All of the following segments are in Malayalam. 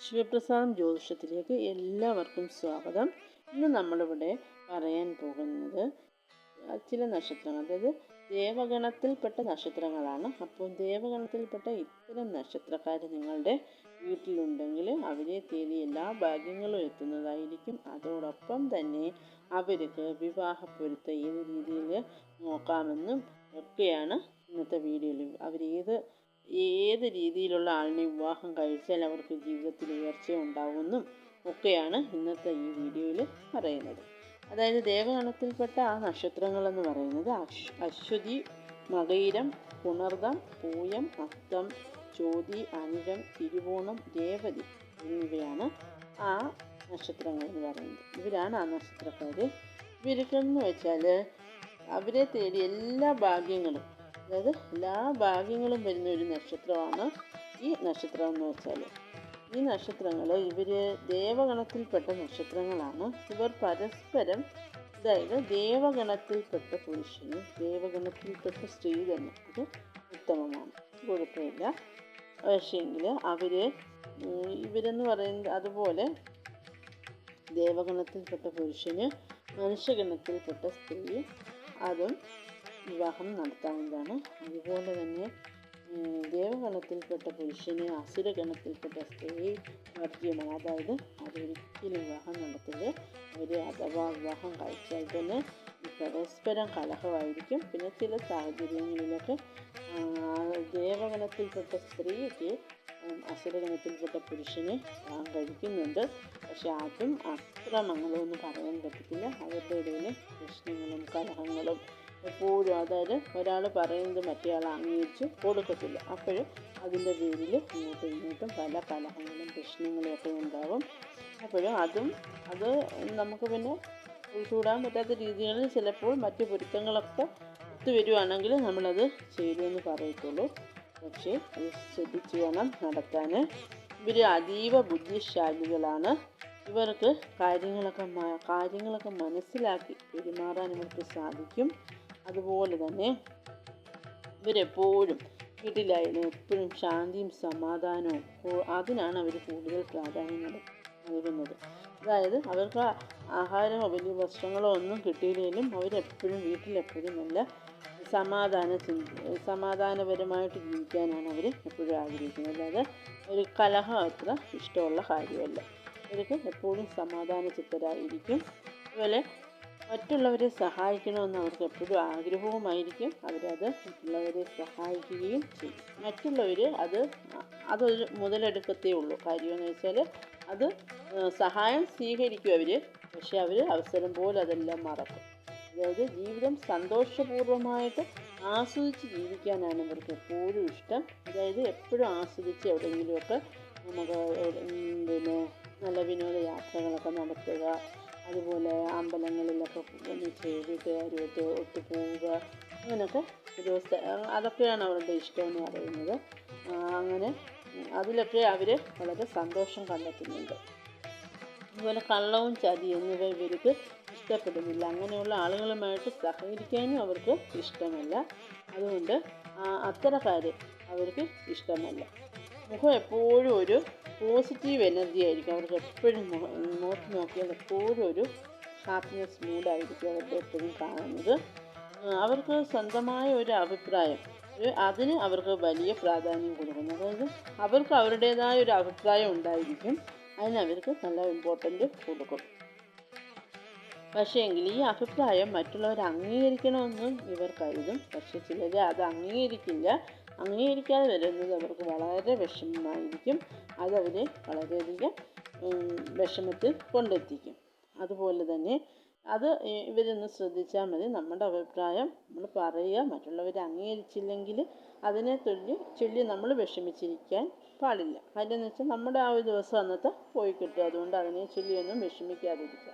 ശിവപ്രസാദം ജ്യോതിഷത്തിലേക്ക് എല്ലാവർക്കും സ്വാഗതം. ഇന്ന് നമ്മളിവിടെ പറയാൻ പോകുന്നത് ചില നക്ഷത്രങ്ങൾ, അതായത് ദേവഗണത്തിൽപ്പെട്ട നക്ഷത്രങ്ങളാണ്. അപ്പോൾ ദേവഗണത്തിൽപ്പെട്ട ഇത്തരം നക്ഷത്രക്കാർ നിങ്ങളുടെ വീട്ടിലുണ്ടെങ്കിൽ അവരെ തേടി എല്ലാ ഭാഗ്യങ്ങളും എത്തുന്നതായിരിക്കും. അതോടൊപ്പം തന്നെ അവർക്ക് വിവാഹ പൊരുത്തം ഏത് രീതിയിൽ നോക്കാമെന്നും ഒക്കെയാണ് ഇന്നത്തെ വീഡിയോയിൽ. ഏത് രീതിയിലുള്ള ആളിനെ വിവാഹം കഴിച്ചാൽ അവർക്ക് ജീവിതത്തിൽ ഉയർച്ച ഉണ്ടാകുമെന്നും ഒക്കെയാണ് ഇന്നത്തെ ഈ വീഡിയോയിൽ പറയുന്നത്. അതായത് ദേവഗണത്തിൽപ്പെട്ട ആ നക്ഷത്രങ്ങളെന്ന് പറയുന്നത് അശ്വതി, മകയിരം, പുണർദം, പൂയം, അത്തം, ചോതി, അനിഴം, തിരുവോണം, രേവതി എന്നിവയാണ് ആ നക്ഷത്രങ്ങൾ എന്ന് പറയുന്നത്. ഇവരാണ് ആ നക്ഷത്രക്കാർ. ഇവർക്കെന്ന് വെച്ചാൽ അവരെ തേടി എല്ലാ ഭാഗ്യങ്ങളും, അതായത് എല്ലാ ഭാഗ്യങ്ങളും വരുന്ന ഒരു നക്ഷത്രമാണ് ഈ നക്ഷത്രം എന്ന് വെച്ചാൽ. ഈ നക്ഷത്രങ്ങൾ ഇവർ ദേവഗണത്തിൽപ്പെട്ട നക്ഷത്രങ്ങളാണ്. ഇവർ പരസ്പരം, അതായത് ദേവഗണത്തിൽപ്പെട്ട പുരുഷന് ദേവഗണത്തിൽപ്പെട്ട സ്ത്രീ തന്നെ അത് ഉത്തമമാണ്, കുഴപ്പമില്ല. പക്ഷേങ്കിൽ ഇവരെന്ന് പറയുന്നത്, അതുപോലെ ദേവഗണത്തിൽപ്പെട്ട പുരുഷന് മനുഷ്യഗണത്തിൽപ്പെട്ട സ്ത്രീ അതും വിവാഹം നടത്താവുന്നതാണ്. അതുപോലെ തന്നെ ദേവഗണത്തിൽപ്പെട്ട പുരുഷന് അസുരഗണത്തിൽപ്പെട്ട സ്ത്രീ വർജ്യമാണ്, അതായത് അതൊരിക്കലും വിവാഹം നടത്തരുത്. അഥവാ വിവാഹം കഴിച്ചാൽ തന്നെ പരസ്പരം കലഹമായിരിക്കും. പിന്നെ ചില സാഹചര്യങ്ങളിലൊക്കെ ദേവഗണത്തിൽപ്പെട്ട സ്ത്രീക്ക് അസുരഗണത്തിൽപ്പെട്ട പുരുഷനെ വിവാഹം കഴിക്കുന്നുണ്ട്. പക്ഷെ അതും അത്ര മംഗളമൊന്നും പറയാൻ പറ്റത്തില്ല. അവരുടെ ഇടയിൽ പ്രശ്നങ്ങളും കലഹങ്ങളും എപ്പോഴും, അതായത് ഒരാൾ പറയുന്നത് മറ്റേയാൾ അംഗീകരിച്ച് കൊടുക്കത്തില്ല. അപ്പോഴും അതിൻ്റെ പേരിൽ ഇങ്ങോട്ടും ഇങ്ങോട്ടും പല കലഹങ്ങളും പ്രശ്നങ്ങളും ഒക്കെ ഉണ്ടാകും. അപ്പോഴും അത് നമുക്ക് പിന്നെ ഉൾച്ചൂടാൻ പറ്റാത്ത രീതികളിൽ ചിലപ്പോൾ മറ്റ് പൊരുത്തങ്ങളൊക്കെ ഒത്തുവരുവാണെങ്കിൽ നമ്മളത് ചെയ്തുവെന്ന് പറയത്തുള്ളൂ. പക്ഷേ അത് ശ്രദ്ധിച്ച് വേണം നടത്താൻ. ഇവർ അതീവ ബുദ്ധിശാലികളാണ്. ഇവർക്ക് കാര്യങ്ങളൊക്കെ മനസ്സിലാക്കി പെരുമാറാൻ ഇവർക്ക് സാധിക്കും. അതുപോലെ തന്നെ ഇവരെപ്പോഴും വീട്ടിലായാലും എപ്പോഴും ശാന്തിയും സമാധാനവും അതിനാണ് അവർ കൂടുതൽ പ്രാധാന്യം നൽകുന്നത്. അതായത് അവർക്ക് ആഹാരമോ വലിയ വസ്ത്രങ്ങളോ ഒന്നും കിട്ടിയില്ലെങ്കിലും അവരെപ്പോഴും വീട്ടിലെപ്പോഴും നല്ല സമാധാനപരമായിട്ട് ജീവിക്കാനാണ് അവർ എപ്പോഴും ആഗ്രഹിക്കുന്നത്. അല്ലാതെ ഒരു കലഹം അത്ര ഇഷ്ടമുള്ള കാര്യമല്ല. അവർക്ക് എപ്പോഴും സമാധാന ചിത്തരായിരിക്കും. അതുപോലെ മറ്റുള്ളവരെ സഹായിക്കണമെന്ന് അവർക്ക് എപ്പോഴും ആഗ്രഹവുമായിരിക്കും. അവരത് മറ്റുള്ളവരെ സഹായിക്കുകയും ചെയ്യും. മറ്റുള്ളവർ അതൊരു മുതലെടുക്കത്തേ ഉള്ളൂ. കാര്യമെന്ന് വെച്ചാൽ അത് സഹായം സ്വീകരിക്കും അവർ, പക്ഷെ അവർ അവസരം പോലെ അതെല്ലാം മറക്കും. അതായത് ജീവിതം സന്തോഷപൂർവ്വമായിട്ട് ആസ്വദിച്ച് ജീവിക്കാനാണ് ഇവർക്ക് എപ്പോഴും ഇഷ്ടം. അതായത് എപ്പോഴും ആസ്വദിച്ച് എവിടെയെങ്കിലുമൊക്കെ നമുക്ക് പിന്നെ നല്ല വിനോദയാത്രകളൊക്കെ നടത്തുക, അതുപോലെ അമ്പലങ്ങളിലൊക്കെ ഒന്നിച്ച് വീട്ടുകാരുമായിട്ട് ഒത്തുപോവുക, അങ്ങനെയൊക്കെ അതൊക്കെയാണ് അവരുടെ ഇഷ്ടമെന്ന് പറയുന്നത്. അങ്ങനെ അതിലൊക്കെ അവർ വളരെ സന്തോഷം കണ്ടെത്തുന്നുണ്ട്. അതുപോലെ കള്ളവും ചതി എന്നിവ ഇവർക്ക് ഇഷ്ടപ്പെടുന്നില്ല. അങ്ങനെയുള്ള ആളുകളുമായിട്ട് സഹകരിക്കാനും അവർക്ക് ഇഷ്ടമല്ല. അതുകൊണ്ട് അത്തരക്കാർ അവർക്ക് ഇഷ്ടമല്ല. മുഖം എപ്പോഴും ഒരു പോസിറ്റീവ് എനർജി ആയിരിക്കും. അവർക്ക് എപ്പോഴും മുഖത്ത് നോക്കിയാൽ എപ്പോഴും ഒരു ഹാപ്പിനെസ് മൂഡായിരിക്കും അവരുടെ എപ്പോഴും കാണുന്നത്. അവർക്ക് സ്വന്തമായ ഒരു അഭിപ്രായം, അതിന് അവർക്ക് വലിയ പ്രാധാന്യം കൊടുക്കുന്നു. അതായത് അവർക്ക് അവരുടേതായ ഒരു അഭിപ്രായം ഉണ്ടായിരിക്കും, അതിനവർക്ക് നല്ല ഇമ്പോർട്ടൻ്റ് കൊടുക്കും. പക്ഷേ എങ്കിൽ ഈ അഭിപ്രായം മറ്റുള്ളവർ അംഗീകരിക്കണമെന്നും ഇവർ കരുതും. പക്ഷേ ചിലർ അത് അംഗീകരിക്കാതെ വരുന്നത് അവർക്ക് വളരെ വിഷമമായിരിക്കും. അതവരെ വളരെയധികം വിഷമത്തിൽ കൊണ്ടെത്തിക്കും. അതുപോലെ തന്നെ ഇവരൊന്ന് ശ്രദ്ധിച്ചാൽ മതി. നമ്മുടെ അഭിപ്രായം നമ്മൾ പറയുക, മറ്റുള്ളവരെ അംഗീകരിച്ചില്ലെങ്കിൽ അതിനെ ചൊല്ലി നമ്മൾ വിഷമിച്ചിരിക്കാൻ പാടില്ല. കാര്യമെന്ന് വെച്ചാൽ നമ്മുടെ ആ ഒരു ദിവസം അന്നത്തെ പോയി കിട്ടും. അതുകൊണ്ട് അതിനെ ചൊല്ലിയൊന്നും വിഷമിക്കാതിരിക്കുക.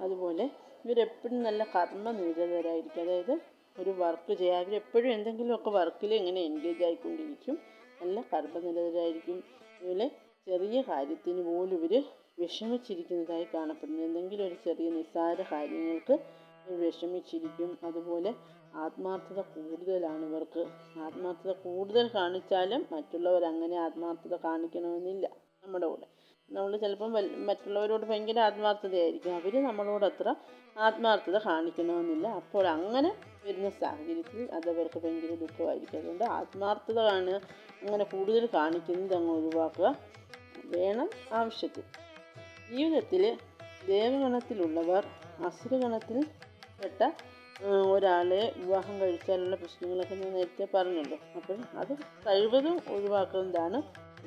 അതുപോലെ ഇവരെപ്പോഴും നല്ല കർമ്മനിരതരായിരിക്കും. അതായത് ഒരു വർക്ക് ചെയ്യാൻ അവരെപ്പോഴും എന്തെങ്കിലുമൊക്കെ വർക്കിൽ ഇങ്ങനെ എൻഗേജ് ആയിക്കൊണ്ടിരിക്കും. നല്ല കർമ്മനിരതരായിരിക്കും. അതുപോലെ ചെറിയ കാര്യത്തിന് പോലും ഇവർ വിഷമിച്ചിരിക്കുന്നതായി കാണപ്പെടുന്നു. എന്തെങ്കിലും ഒരു ചെറിയ നിസ്സാര കാര്യങ്ങൾക്ക് വിഷമിച്ചിരിക്കും. അതുപോലെ ആത്മാർത്ഥത കൂടുതലാണ് ഇവർക്ക്. ആത്മാർത്ഥത കൂടുതൽ കാണിച്ചാലും മറ്റുള്ളവർ അങ്ങനെ ആത്മാർത്ഥത കാണിക്കണമെന്നില്ല നമ്മുടെ കൂടെ. നമ്മൾ ചിലപ്പം മറ്റുള്ളവരോട് ഭയങ്കര ആത്മാർത്ഥതയായിരിക്കും, അവർ നമ്മളോട് അത്ര ആത്മാർത്ഥത കാണിക്കണമെന്നില്ല. അപ്പോൾ അങ്ങനെ വരുന്ന സാഹചര്യത്തിൽ അതവർക്ക് ഭയങ്കര ദുഃഖമായിരിക്കും. അതുകൊണ്ട് ആത്മാർത്ഥത അങ്ങനെ കൂടുതൽ കാണിക്കുന്നത് അങ്ങ് ഒഴിവാക്കുക. വേണം ആവശ്യത്തിൽ. ജീവിതത്തിൽ ദേവഗണത്തിലുള്ളവർ അസുരഗണത്തിൽ പെട്ട ഒരാളെ വിവാഹം കഴിച്ചാലുള്ള പ്രശ്നങ്ങളൊക്കെ ഞാൻ നേരത്തെ പറഞ്ഞല്ലോ. അപ്പോൾ അത് കഴിവതും ഒഴിവാക്കുന്നതാണ്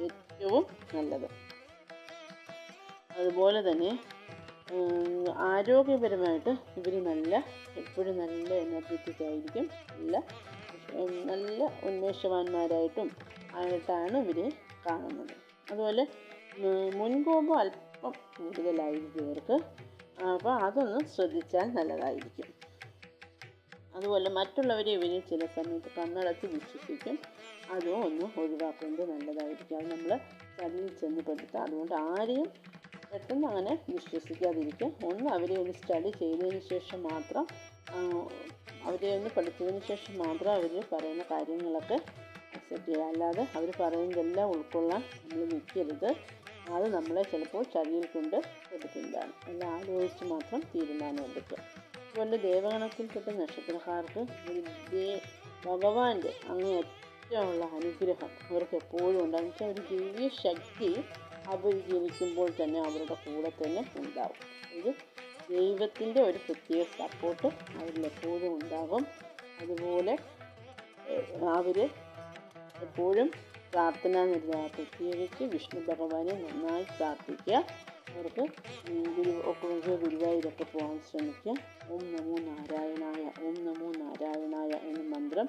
ഏറ്റവും നല്ലത്. അതുപോലെ തന്നെ ആരോഗ്യപരമായിട്ട് ഇവർ എപ്പോഴും നല്ല എനർജറ്റിക് ആയിരിക്കും, നല്ല ആയിട്ടാണ് ഇവർ കാണുന്നത്. അതുപോലെ മുൻകോപം അല്പം കൂടുതലായിരിക്കും ഇവർക്ക്. അപ്പോൾ അതൊന്ന് ശ്രദ്ധിച്ചാൽ നല്ലതായിരിക്കും. അതുപോലെ മറ്റുള്ളവരെ ഇവർ ചില സമയത്ത് കണ്ണടച്ച് വിശ്വസിക്കും. അതും ഒന്ന് ഒഴിവാക്കുന്നത് നല്ലതായിരിക്കും. അത് നമ്മൾ ചതിയിൽ ചെന്ന് പെടുത്താം. അതുകൊണ്ട് ആരെയും പെട്ടെന്ന് അങ്ങനെ വിശ്വസിക്കാതിരിക്കുക. അവരെ ഒന്ന് സ്റ്റഡി ചെയ്തതിന് ശേഷം മാത്രം, അവരെ ഒന്ന് പഠിച്ചതിന് ശേഷം മാത്രം അവർ പറയുന്ന കാര്യങ്ങളൊക്കെ അക്സെപ്റ്റ് ചെയ്യുക. അല്ലാതെ അവർ പറയുന്നതെല്ലാം ഉൾക്കൊള്ളാൻ നമ്മൾ നിൽക്കരുത്. അത് നമ്മളെ ചിലപ്പോൾ ചതിയിൽ കൊണ്ട് പെടുത്തുന്നതാണ്. എല്ലാം ആലോചിച്ച് മാത്രം തീരുമാനം എടുക്കുക. അതുപോലെ ദേവഗണത്തിൽപ്പെട്ട നക്ഷത്രക്കാർക്ക് ഭഗവാന്റെ അങ്ങേയറ്റമുള്ള അനുഗ്രഹം അവർക്ക് എപ്പോഴും ഉണ്ടാകും. വെച്ചാൽ ഒരു ദിവ്യ ശക്തി അവർ ജനിക്കുമ്പോൾ തന്നെ അവരുടെ കൂടെ തന്നെ ഉണ്ടാകും. ഇത് ദൈവത്തിൻ്റെ ഒരു പ്രത്യേക സപ്പോർട്ട് അവരിൽ എപ്പോഴും ഉണ്ടാകും. അതുപോലെ അവർ എപ്പോഴും പ്രാർത്ഥന നിരത, പ്രത്യേകിച്ച് വിഷ്ണു ഭഗവാനെ നന്നായി പ്രാർത്ഥിക്കുക. അവർക്ക് ഗുരുവായൂരൊക്കെ പോകാൻ ശ്രമിക്കുക. ഓം നമോ നാരായണായ, ഓം നമോ നാരായണായ എന്ന മന്ത്രം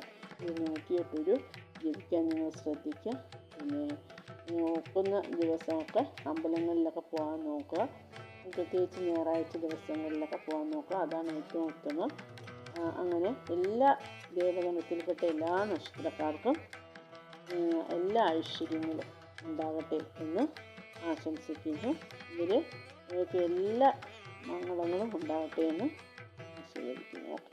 108 ജപിക്കാൻ നിങ്ങൾ ശ്രദ്ധിക്കുക. പിന്നെ ഒക്കുന്ന ദിവസമൊക്കെ അമ്പലങ്ങളിലൊക്കെ പോകാൻ നോക്കുക. പ്രത്യേകിച്ച് ഞായറാഴ്ച ദിവസങ്ങളിലൊക്കെ പോകാൻ നോക്കുക. അതാണ് ഏറ്റവും ഉത്തമം. അങ്ങനെ എല്ലാ ദേവഗണത്തിൽപ്പെട്ട എല്ലാ നക്ഷത്രക്കാർക്കും എല്ലാ ഐശ്വര്യങ്ങളും ഉണ്ടാകട്ടെ എന്ന് ആശംസിക്കുന്നു. ഇവർക്ക് എല്ലാ മംഗളങ്ങളും ഉണ്ടാകട്ടെ എന്ന് ആശീർവദിക്കുന്നു. ഓക്കെ.